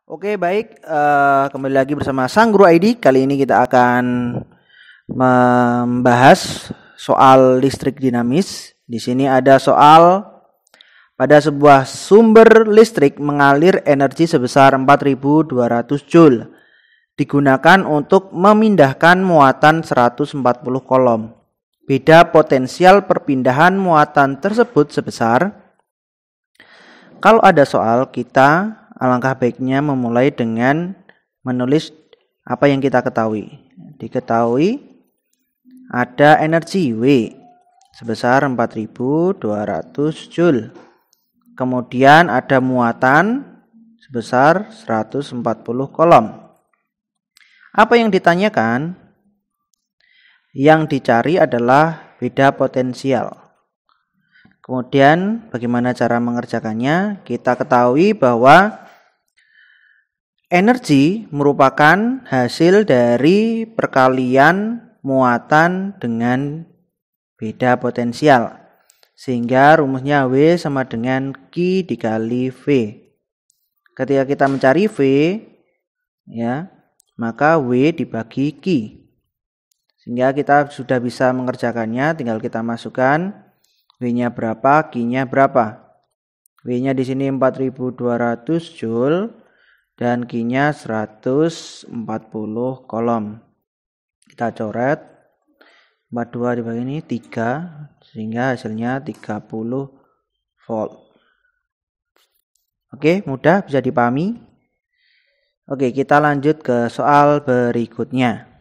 Oke, baik. Kembali lagi bersama Sang Guru ID. Kali ini kita akan membahas soal listrik dinamis. Di sini ada soal pada sebuah sumber listrik mengalir energi sebesar 4.200 Joule. Digunakan untuk memindahkan muatan 140 kolom. Beda potensial perpindahan muatan tersebut sebesar. Kalau ada soal, kita alangkah baiknya memulai dengan menulis apa yang kita ketahui. Diketahui ada energi W sebesar 4.200 Joule. Kemudian ada muatan sebesar 140 kolom. Apa yang ditanyakan? Yang dicari adalah beda potensial. Kemudian bagaimana cara mengerjakannya? Kita ketahui bahwa energi merupakan hasil dari perkalian muatan dengan beda potensial. Sehingga rumusnya W sama dengan Q dikali V. Ketika kita mencari V, ya, maka W dibagi Q. Sehingga kita sudah bisa mengerjakannya, tinggal kita masukkan W-nya berapa, Q-nya berapa. W-nya di sini 4.200 Joule dan Q-nya 140 kolom. Kita coret 42 dibagi ini 3 sehingga hasilnya 30 volt. Oke, mudah bisa dipahami. Oke, kita lanjut ke soal berikutnya.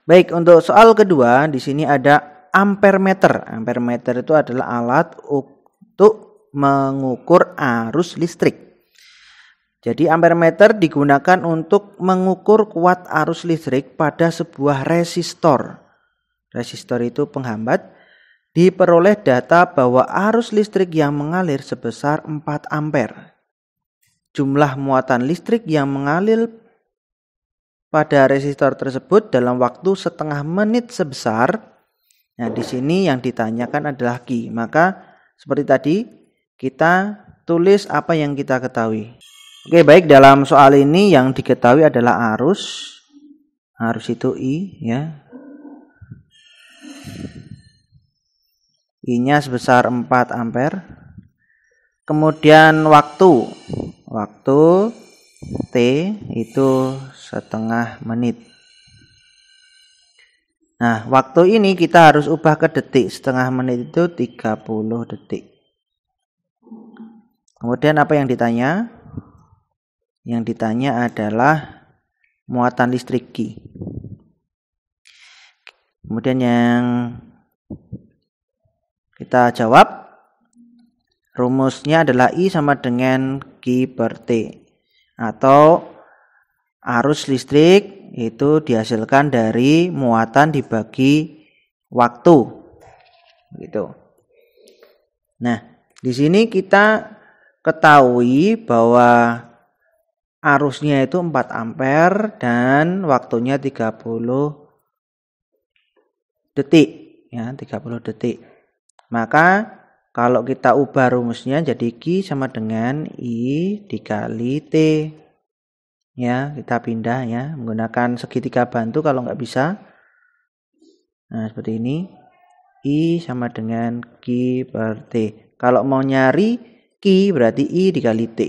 Baik, untuk soal kedua di sini ada ampermeter. Ampermeter itu adalah alat untuk mengukur arus listrik. Jadi ampermeter digunakan untuk mengukur kuat arus listrik pada sebuah resistor. Resistor itu penghambat. Diperoleh data bahwa arus listrik yang mengalir sebesar 4 ampere. Jumlah muatan listrik yang mengalir pada resistor tersebut dalam waktu setengah menit sebesar. Nah, di sini yang ditanyakan adalah Q. Maka seperti tadi kita tulis apa yang kita ketahui. Oke, baik, dalam soal ini yang diketahui adalah arus. Arus itu I, ya. I-nya sebesar 4 ampere. Kemudian waktu T itu setengah menit. Nah, waktu ini kita harus ubah ke detik. Setengah menit itu 30 detik. Kemudian apa yang ditanya? Yang ditanya adalah muatan listrik Q. Kemudian yang kita jawab, rumusnya adalah I sama dengan Q per T. Atau arus listrik itu dihasilkan dari muatan dibagi waktu. Gitu. Nah, di sini kita ketahui bahwa arusnya itu 4 ampere dan waktunya 30 detik, ya, 30 detik. Maka kalau kita ubah rumusnya jadi Q sama dengan I dikali T. Ya, kita pindah ya menggunakan segitiga bantu kalau nggak bisa. Nah, seperti ini. I sama dengan Q per T. Kalau mau nyari Q berarti I dikali T.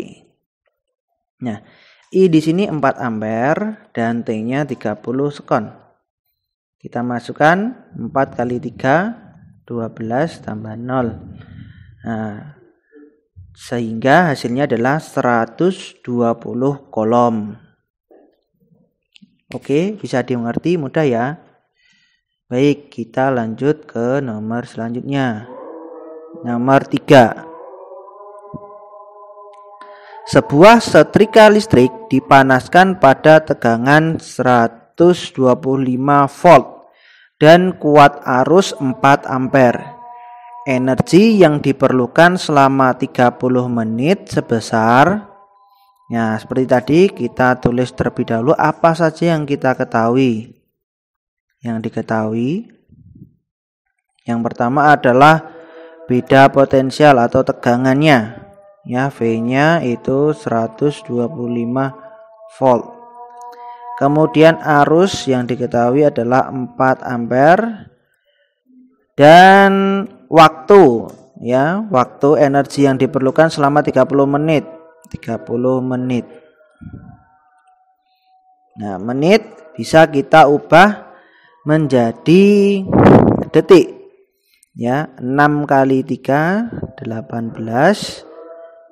Nah, I di sini 4 ampere dan T-nya 30 sekon. Kita masukkan 4 kali 3 12 tambah 0. Nah, sehingga hasilnya adalah 120 kolom. Oke, bisa dimengerti, mudah ya. Baik, kita lanjut ke nomor selanjutnya. Nomor 3. Sebuah setrika listrik dipanaskan pada tegangan 125 volt dan kuat arus 4 ampere. Energi yang diperlukan selama 30 menit sebesar, ya seperti tadi kita tulis terlebih dahulu apa saja yang kita ketahui. Yang diketahui Yang pertama adalah beda potensial atau tegangannya. Ya, V-nya itu 125 volt. Kemudian arus yang diketahui adalah 4 ampere dan waktu, ya, waktu energi yang diperlukan selama 30 menit. 30 menit. Nah, menit bisa kita ubah menjadi detik. Ya, 6 kali 3 18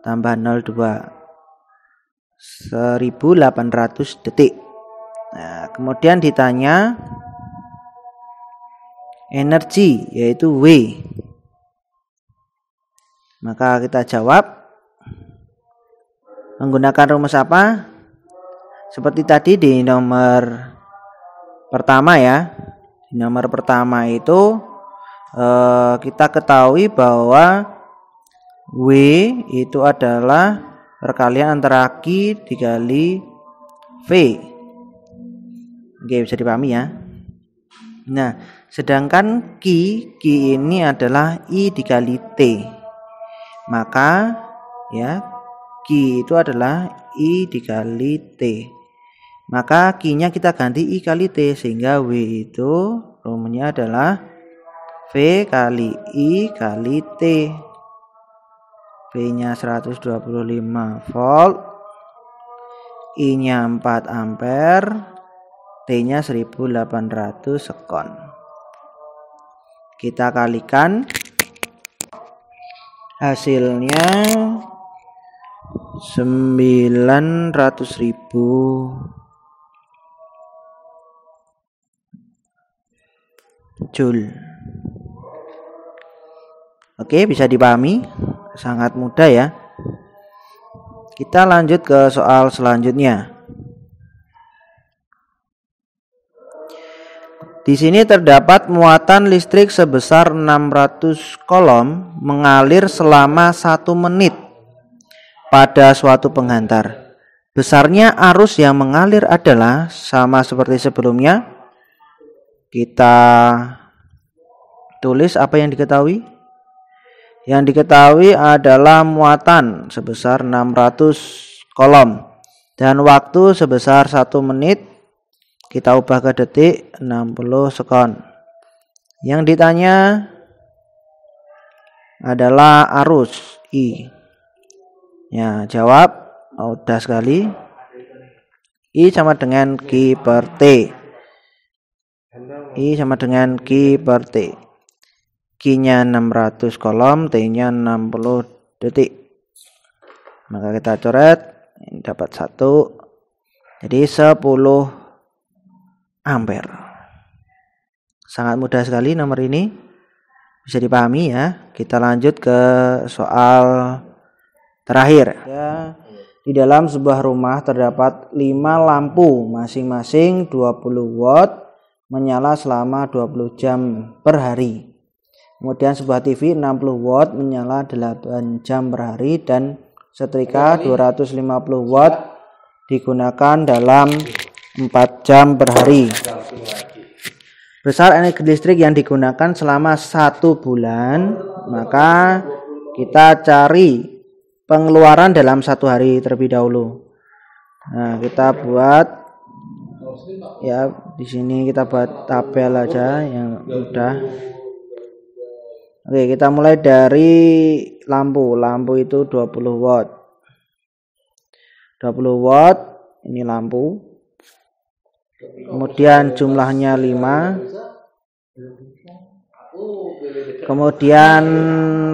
tambah 02 1800 detik. Nah, kemudian ditanya energi yaitu W. Maka kita jawab menggunakan rumus apa? Seperti tadi di nomor pertama ya. Di nomor pertama itu kita ketahui bahwa W itu adalah perkalian antara Q dikali V. Oke, bisa dipahami ya. Nah, sedangkan Q ini adalah I dikali T. Maka ya, Q itu adalah I dikali T. Maka Q-nya kita ganti I kali T sehingga W itu rumusnya adalah V kali I kali T. V-nya 125 volt, I-nya 4 ampere, T-nya 1800 sekon. Kita kalikan, hasilnya 900.000 joule. Oke, bisa dipahami? Sangat mudah ya. Kita lanjut ke soal selanjutnya. Di sini terdapat muatan listrik sebesar 600 kolom mengalir selama 1 menit pada suatu penghantar. Besarnya arus yang mengalir adalah sama seperti sebelumnya. Kita tulis apa yang diketahui. Yang diketahui adalah muatan sebesar 600 kolom dan waktu sebesar 1 menit. Kita ubah ke detik 60 sekon. Yang ditanya adalah arus I. Ya, jawab mudah sekali. I sama dengan Q per T. I sama dengan Q per T. Q-nya 600 kolom, T-nya 60 detik. Maka kita coret, ini dapat 1. Jadi 10 ampere. Sangat mudah sekali nomor ini. Bisa dipahami ya. Kita lanjut ke soal terakhir. Ya, di dalam sebuah rumah terdapat 5 lampu masing-masing 20 watt menyala selama 20 jam per hari. Kemudian sebuah TV 60 watt menyala 8 jam per hari dan setrika 250 watt digunakan dalam 4 jam per hari. Besar energi listrik yang digunakan selama 1 bulan, maka kita cari pengeluaran dalam 1 hari terlebih dahulu. Nah, kita buat ya di sini kita buat tabel aja yang mudah. Oke, kita mulai dari lampu. Lampu itu 20 watt. 20 watt ini lampu. Kemudian jumlahnya 5. Kemudian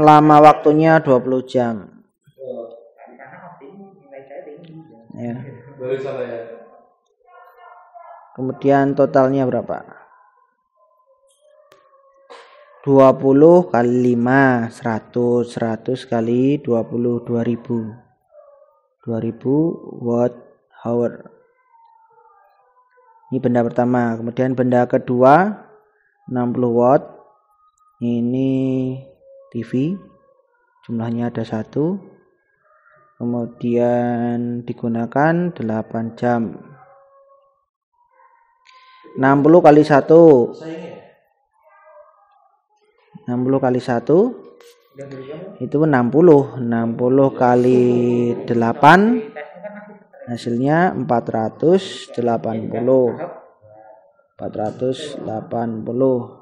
lama waktunya 20 jam. Ya. Kemudian totalnya berapa? 20 kali 5 100 100 kali 20 2000 watt hour. Ini benda pertama. Kemudian benda kedua 60 watt. Ini TV. Jumlahnya ada 1. Kemudian digunakan 8 jam. 60 kali 1 60 kali 1 itu 60. 60 kali 8 hasilnya 480. 480.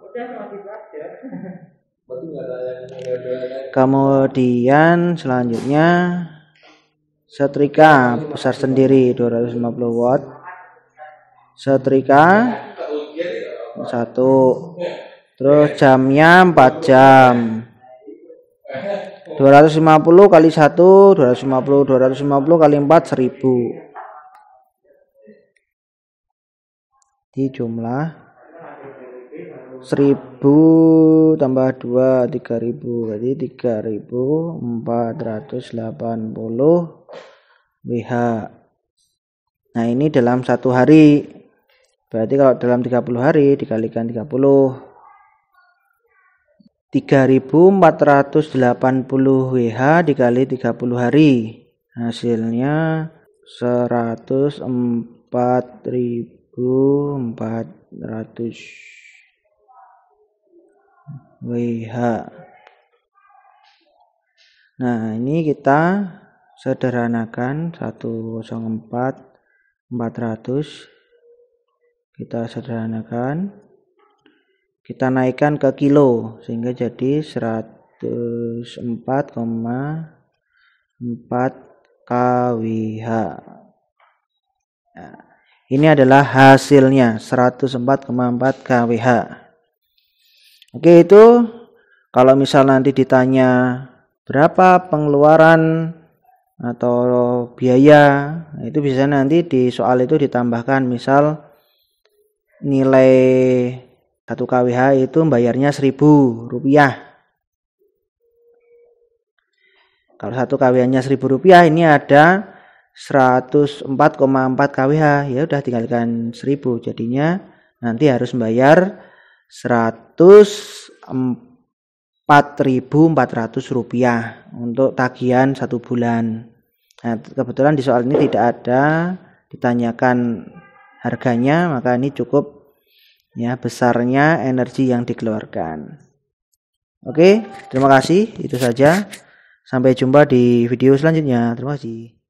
Kemudian selanjutnya setrika besar sendiri 250 watt. Setrika 1. Terus jamnya 4 jam. 250 kali 1 250. 250 kali 4 1000. Di jumlah 1000 tambah 2 3000, berarti 3480 Wh. Nah, ini dalam 1 hari. Berarti kalau dalam 30 hari dikalikan 30, 3480 Wh dikali 30 hari. Hasilnya 104.400 Wh. Nah, ini kita sederhanakan 104.400. Kita sederhanakan, kita naikkan ke kilo sehingga jadi 104,4 kWh. Nah, ini adalah hasilnya 104,4 kWh. Oke, itu kalau misal nanti ditanya berapa pengeluaran atau biaya, itu bisa nanti di soal itu ditambahkan, misal nilai 1 kWh itu bayarnya Rp1.000. Kalau 1 kWh-nya Rp1.000, ini ada 104,4 kWh, ya udah tinggalkan 1000, jadinya nanti harus membayar Rp104.400 untuk tagihan 1 bulan. Nah, kebetulan di soal ini tidak ada ditanyakan harganya, maka ini cukup ya besarnya energi yang dikeluarkan. Oke, terima kasih. Itu saja. Sampai jumpa di video selanjutnya. Terima kasih.